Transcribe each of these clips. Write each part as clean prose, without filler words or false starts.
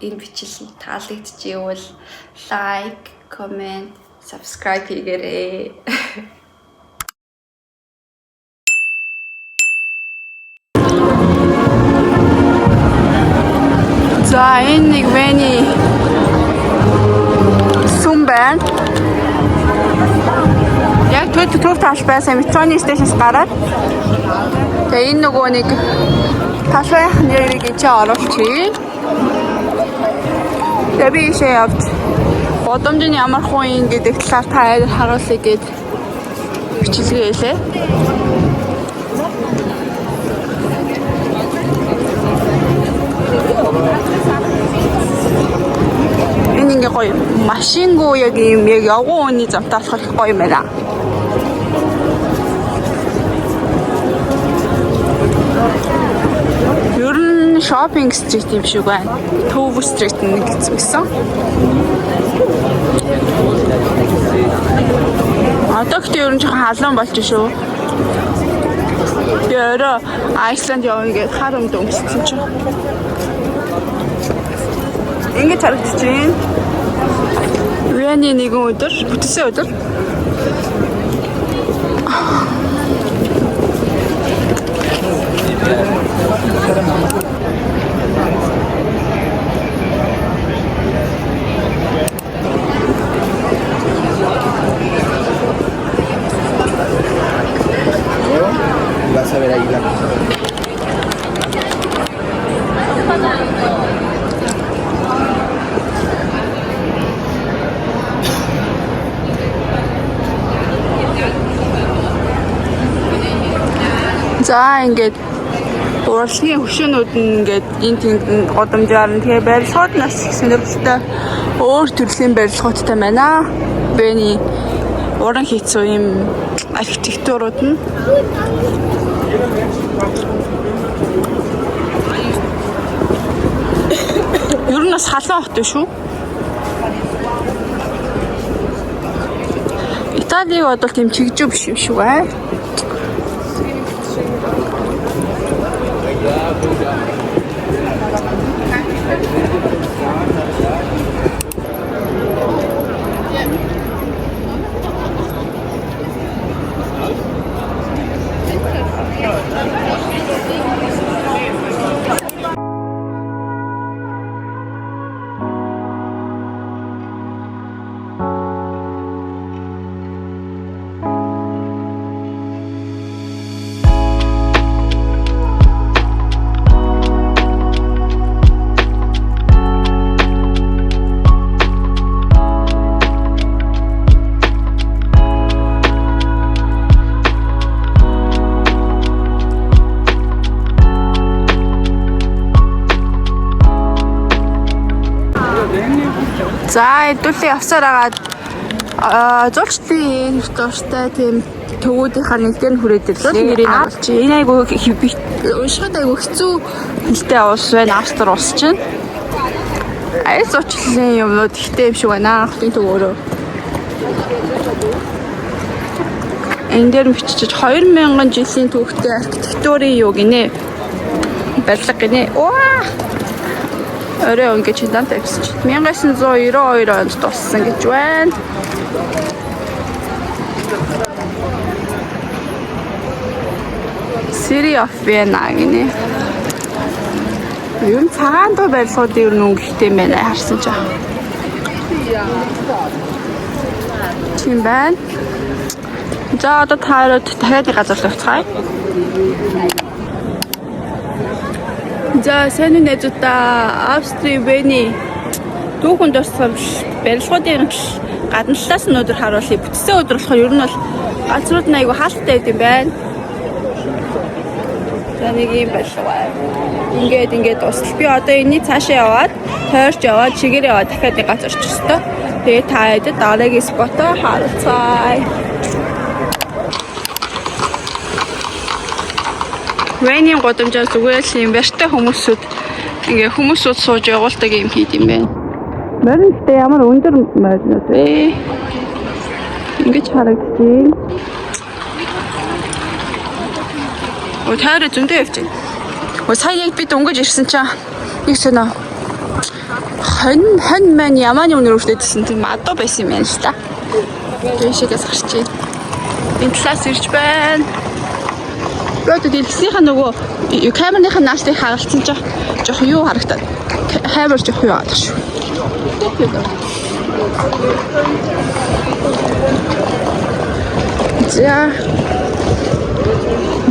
энэ бичлэг таалагдчихвэл лайк, коммент, subscribe хийгээрэй. За энэ нэг Вэни сум байна. Яг төв тааш байсан метроны стейшнээс гараад тэгээ энэ нөгөө нэг талбайх нэрийг чи оруулчих. Тэгээ би ийшээ явж годомжны ямар хүн юм гэдэг талаар та харуулъя гэд бичлэгээ хэлээ. Энэ ингээ гоё машингуу яг юм яг явган үний замтаас их гоё юм байна. Ер нь шопинг стрит юм шиг байна. Төв стрит нэг гэсэн. Одоо ч ер нь жоохон халуун болж шүү. Би өөрөө Айсланд явна гэж хар өмд өмссөн чинь. Ингээд харагдчихээн. Вэни нэгэн өдөр, бүтсэн өдөр. Vas a ver ahí la cosa. За ингээд урлагийн хөшөөнүүд нь ингээд энэ тэнд годомжаар нь тэгээ барилгууд нас сонирхолтой өөр төрлийн барилгуудтай байна. Бэни уран хийцүү юм архитектурууд нь ер нь бас халуун хот шүү. Италиг бодвол тийм чигжүү биш юм шүү аа. За хэдүүлээ явсаар агаад зурчдын дуртай тийм төвүүдийнхаа нэг дээр хүрээд ирлээ. Нэрийг оруулж. Энэ айгуу уншихад айгуу хэцүү хэлтэй уус байна. Австри улс чинь. Аяз зурчлалын юмнууд ихтэй юм шиг байна. Хотын төвөөрөө. Энэ дээр бичиж 2000 жилийн түүхтэй архитектурын юу гинэ. Барилга гинэ. Оо! Орой өнгөч дан тавьчих. 1992 онд туссан гэж байна. City of Vienna гинэ. Юу цагаан дуу барилгуудын ер нь өнгөтэй юм байна харсан ч. Тийм байна. За одоо таарад дахиад газар тавьцгаая. За сайн уу найзуудаа Австри Вэни түүхэнд орсон барилгуудын гадна талаас нь өдөр харуулъя. Бүтсэн өдөр болохоор ер нь бол газрууд нь айгүй хаалттай байд юм байна. За нэг юм барилга. Ингээд дуусал. Би одоо энэний цаашаа яваад тойрч яваад чигээр яваад дахиад нэг газар очих ёстой. Тэгээ та хэд дараагийн спотоо харцгаая. Вэний годомжоо зүгээр л юм барьтай хүмүүсүүд ингээ хүмүүсүүд сууж явуулдаг юм хийд юм байна. Моринтэй ямар өндөр моринод вэ? Ингэж харагдчих. Өө таараа зөндөө явж байна. Өө сая яг бид өнгөж ирсэн чинь нэг соноо. Хон маань ямааны өнөр өртөөдсөн тийм адуу байсан юм байна шүү дээ. Дэшигээс гарч ийн. Энэ класс ирж байна. Гот дэлгэсийнхаа нөгөө камерныхаа наалтыг хагалцсан ч жоох юу харагдаад. Камер жоох юу аадах шүү. За.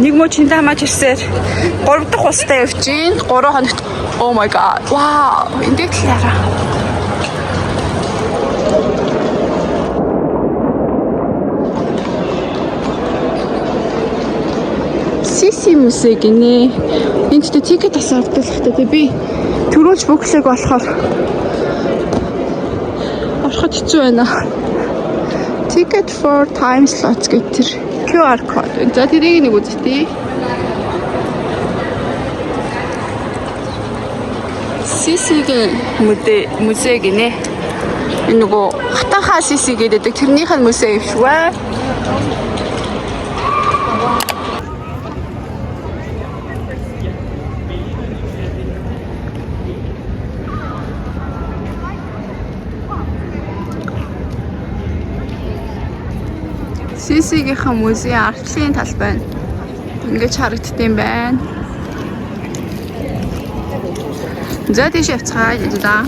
Нэг мөчийн дамаж ирсээр 3 дахь устай явж гин 3 хоногт. Oh my god. Wow. Энд талаараа. Сиси музей гинэ. Энд ч тикет асаарддаг хэрэгтэй би төрүүлж бүглэг болохоор ороход хэцүү байна. Ticket for time slots гэдэг QR code. За тэрийг нэг үзтий. Сисигийн музей гинэ. Энэ нөгөө хатанхаа сиси гэдэг тэрнийх нь музей юм шиг бай. Сисигийнхаа музейн арчлын тал байна. Ингэж харагддсан байна. За тийш явцгаая да.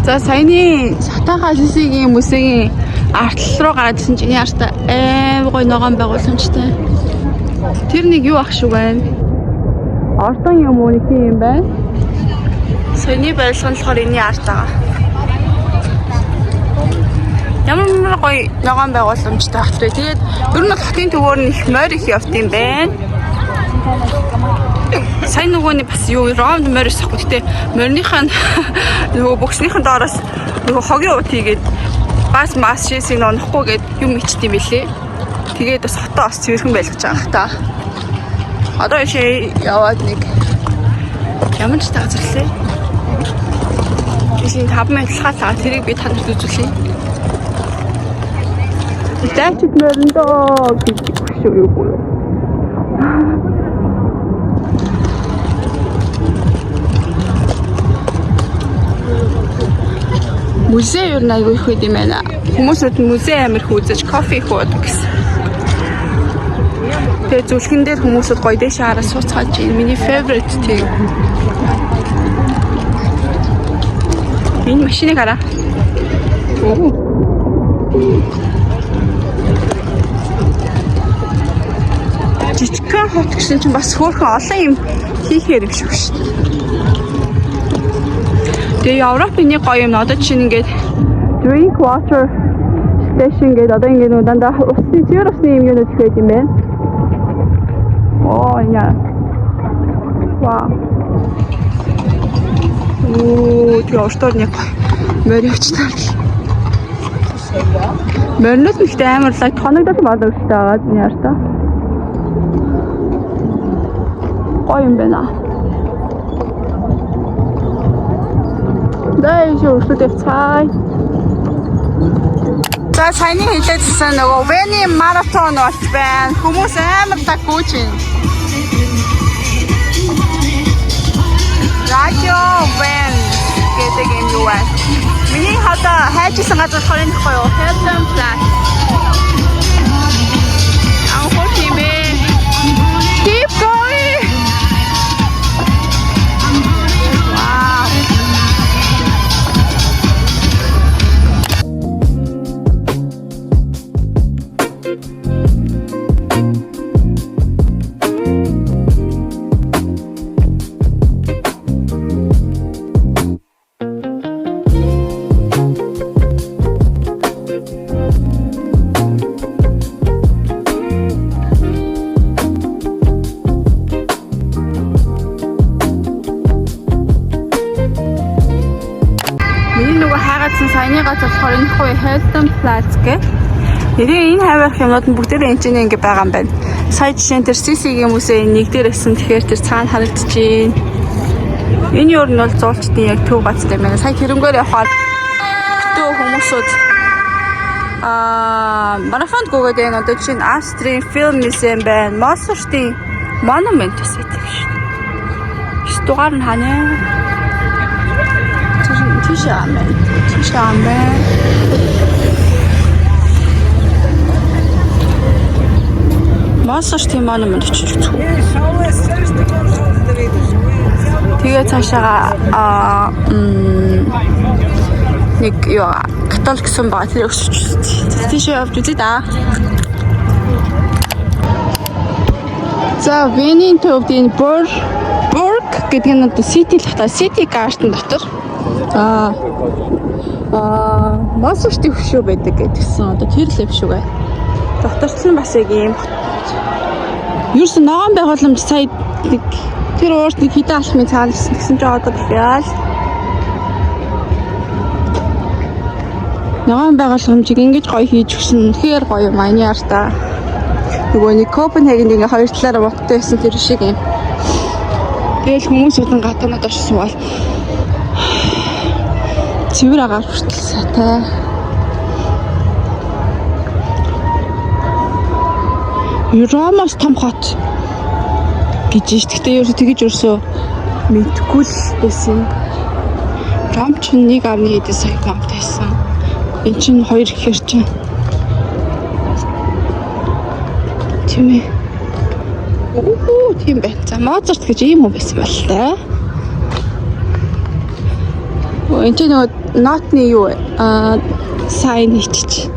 За саяны Сатанхаа Сисигийн музейн артлал руу гараадсэн чинь яартай аим гой ногоон байгууламжтай. Тэр нэг юу ах шүү байна. Ордон юм уу нэг юм байна. Саяны байлгын болохоор энэ арт байгаа. Ямар гоё ногоон байгууламжтай хат вэ. Тэгээд ер нь хотын төвөөр нь их морь их явт юм байна. Сайн нөгөөний бас юу раунд морь сахгүй. Гэтэ морьныхаа нөгөө бөкснийхэн доороос нөгөө хогийн ут хийгээд бас мас шээсийг нонохгүй гээд юм ичт юм билээ. Тэгээд бас хотоо бас цэвэрхэн байлгаж байгаа хта. Одоо ишээ яваад нэг ямар ч газар лээ. Ишийн 5 минутхаа тэрийг би танарт үзүүлье. Дайчд мөрөндөө гэдэг шүү юу. Музей юу нэг их үед юм байна. Хүмүүсүүд музей амир хүзэж кофе хуудаг гэсэн. Тэгээ зүлгэн дээр хүмүүсүүд гоё дэше хараа сууцгааж байна. Миний favorite тийм. Энэ машиныг хараа. Жижигхэн хот гэсэн чинь бас хөөрхөн олон юм хийхээр юм шиг шүү дээ. Тэгээ Европын нэг гоё юм одоо чинь ингээд drink water station гэдэг одоо ингээд нөө дандаа усны зэр усны юм юу гэдэг юм бэ? Оо яа. Вау. Тэгээ өөртөө нэг морь явчихсан. Морьнод нэгтэй амар лайк хоногдол болдог шүү дээ байгаа яар та. Гоё юм байна. Дай шүүртэй цай. За саяны хэлээдсэн нөгөө Вений маратон болж байна. Хүмүүс амар таггүй чинь. Радио Вен гэдэг юм юу вэ? Миний хата хайжсан газар хорин тахгүй юу? Hilton Plaza. Анхоо тийм бэ. Keep going. Wow. Саяны газар болохоор энэ хой Hilton Plaza гэх. Энэ хавих юмнууд нь бүгдээ энэ чинь ингэ байгаа юм байна. Сая жишээ нь тэр Сисигийн музей нэг дээр байсан. Тэгэхээр тэр цаана харагдчихээн. Энэ юу нь бол зуулчдын яг төв гац юм байна. Сая тэрнгөөр явахаар битүү хүмүүсүүд марафонд гүгээд энэ одоо чинь Австрийн Film Museum байна. Мосфортын Monument гэдэг шүү дээ. 9 дугаар нь ханаа. Масаж тийм монумент очиж үзэх. Тэгээ цаашаа нэг юу католик сан ба тэр өсөж тийшээ явж үзье да. За Венийн төвд энэ Бург гэдэг нь одоо Сити л хата Сити гартен дотор. Масаж төвшөө байдаг гэдгсэн. Одоо тэр л биш үгүй. Дотоорчлон бас яг юм. Юусэн ногоон байгууламж сая нэг тэр уурт нэг хідэн алхмын цаалсан гэсэн чинь одоо бишээ. Ногоон байгууламжийг ингэж гоё хийж өгсөн. Тэгэхээр гоё юм аа та. Нөгөө нэг Копенхагенд ингээ хоёр талаараа мохтой байсан тэр шиг юм. Тэгэл хүмүүс удан гадаанад очиж суувал цэвэр агаар хүртэл сайтай. Ромоос том хот гэж ихтэй юу тэгэж өрсөө мэдгүй л байсан. Ром ч 1.1 сая км байсан. Энд чинь 2 гэхэр чинь тийм ээ. Тийм байна. За Моцарт гэж ийм хүн байсан бол таа. Энд чинь нөгөө нотны юу сайн хийчих.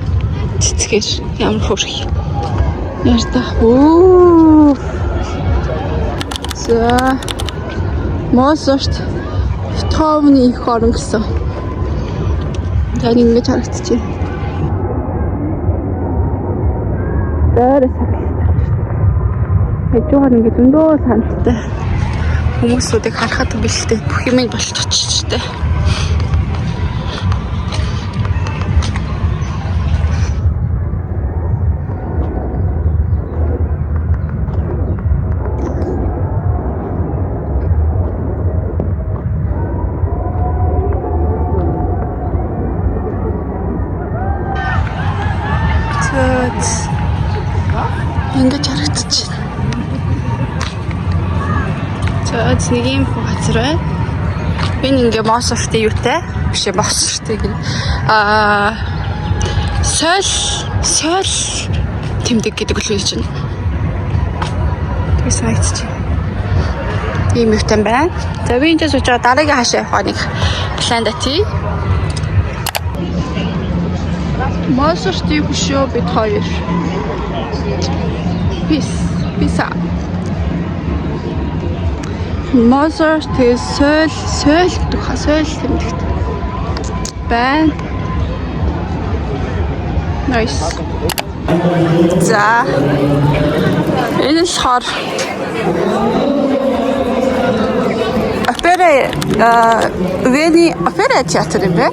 Цэцгэр ямар хөрх. Яртаа. За Моцарт Бетховены их орон гэсэн. Тань ингэж харагдчихэ. Дээр Эцгээр ингэ зөндөө саналтай хүмүүсүүдийг харахад бэлтээ бүх юм болж очижтэй. Ингэж харагдчих. За нэг юм газар байна. Би ингээ Моцартын юутай биш Моцартыг соёл тэмдэг гэдэг үл хэлж байна. Тэгээс хайцчих. Ийм юутай байна. За би энэ сууж байгаа дараагийн хаашаа явах нэг план дати. Моцартын хөшөө бид хоёр. Писа. Моцарт соёл гэдэг ха соёл тэмдэгт байна. Nice. За. Энэ шар. Вени опера театр юм бэ?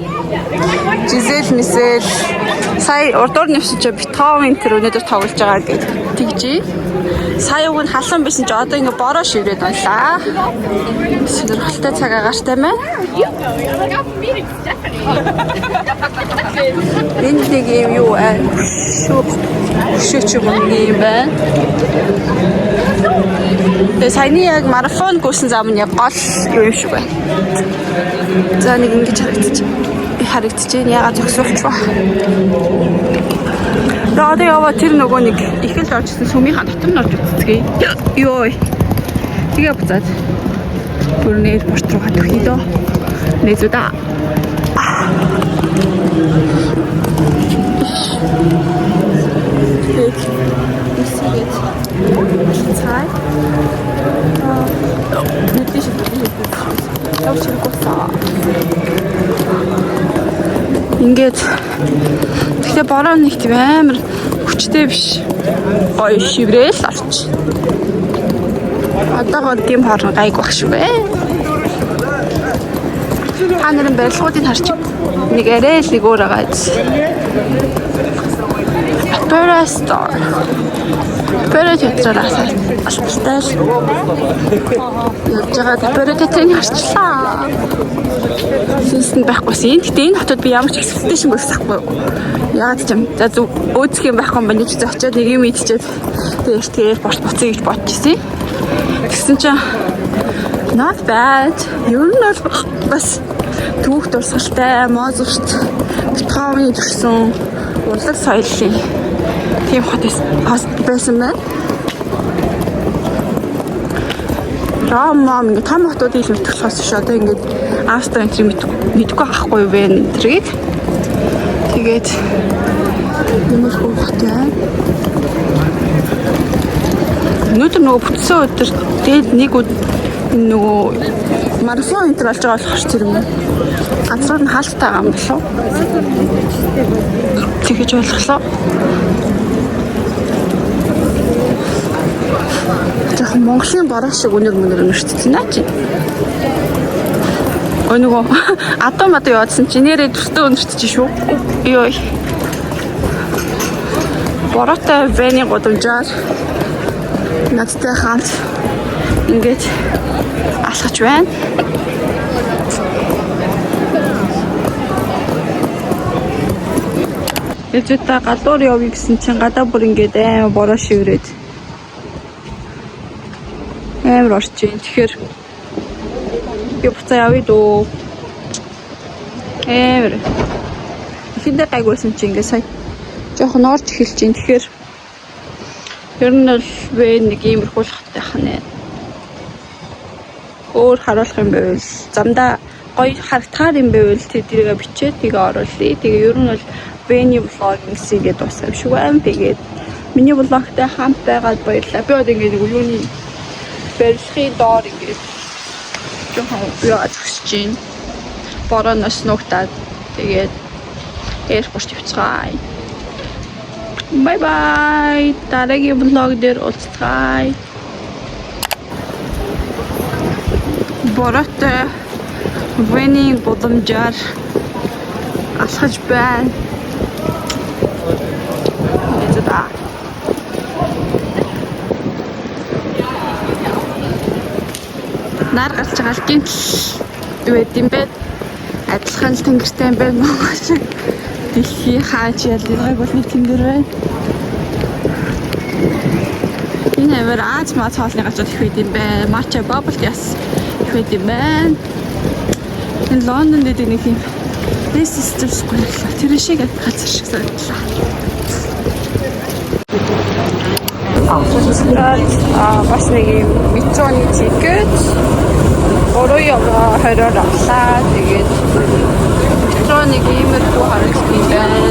Жизель Мисел сая урдуур нэвсэж Бетховен тэр өнөөдөр тоглож байгаа гэдэг тэгжээ. Сая уг нь халуун байсан чи одоо ингээ бороо шиврээд байна. Сонирхолтой цаг агаартай байна. Энэ нэг юм юу шүүч юм байна. Тэгээ саяны яг марафон гүйсэн зам нь яг гол юу шиг байна. За нэг ингэж харагдчихээн ягаад зогсуулч ба. Одоо яваа тэр нөгөө нэг их л оржсэн сүмийнхэн дотор нь орж үзцгээе. Йоо. Тэгээ буцаад бүрний порт руу хатчих доо. Нэзүда. Цай. Ингээд тэгтээ бороо нэг тийм амар хүчтэй биш. Гоё шиврээл орч. Одоо гол хорон гайг баг шүү бэ. Та нарын барилгуудыг харчих. Нэг арай л нэг өөр байгаа биз. Opera Star. Opera театраар асуулттай л. Явж байгаа Opera театрыг харчлаа. Систем байхгүйсэн. Гэтэ энэ хотод би ямар ч экспекташн барьсахгүй. Яагаад ч юм. За зүг өөцөх юм байхгүй юм байна ч очиод нэг юм идчихэд тэгээд аэропорт буцъя гэж бодчихсон. Тэгсэн чинь Not bad. Ер нь бол бас түүх дурсгалтай, мозгт битгааны төрсөн урлаг соёлын тийм хот байсан байна. Ром ингээ том хотуудыг л мэдэх болохоос биш одоо ингээ Австрийн мэдгүй байхгүй вэ энэ төрийг. Тэгээд ямар хөвгтэй. Өнөөдөр нөгөө бүтсэн өдөр тэгээд нэг нөгөө марафон энэ болж байгаа болохоор зэрэг газар нь хаалттай байгаа юм болов. Тэгэж ойлголоо. Жохон Монголын бараа шиг өнөр өнөрчтөлнэ чи. Нөгөө атом яваадсан чи нэрээ төртөө өнөрчтөж шүү. Йой. Бороотой вэний годомжаар надтай хамт ингэж алхаж байна. Ячта гадуур явъя гэсэн чинь гадаа бүр ингэж аймаа бороо шиврээд амар орчин. Тэгэхээр би буцаа явъя дөө. Амар. Ихэндээ гайгуулсан чи ингэ сая жоохон орж эхэлж чинь. Тэгэхээр ер нь л би нэг иймэрхүү хаттай ханаа. Өөр харуулах юм байвал замдаа гоё харагдахаар юм байвал тэрийгээ бичээд тэгээ оруулъя. Тэгээ ер нь бол Вэний влогинг хийгээд дуусгав юм шиг байна. Тэгээд миний влогтай хамт байгаад баярлалаа. Би одоо ингэ нэг юуны барилгын доор ингэ жоохон яач хүсэж байна. Борооноос нугтаад тэгээд эйрпорт явцгаая. Bye bye. Дараагийн влог дээр уулзцгаая. Бороотой Вэний годомжаар алхаж байна. Эцэдаа. Нар гарч байгаа л гинт байд юм бэ. Адилхан л тэнгэртэй юм байна Монгол шиг. Дэлхий хаач ялгааг бол нэг тэнгэр байна. Энэ аваар Аз маа цаалны гацууд их байд юм байна. Матча бабл яс их байд юм байна. Энэ Лондонд дэд нэг юм Leicester Square тэр шиг газар шиг санагдлаа. Бас нэг юм метроны тикет 3 евро 20-оор авлаа. Тэгээд метро нэг иймэрхүү харагдсан юм байна.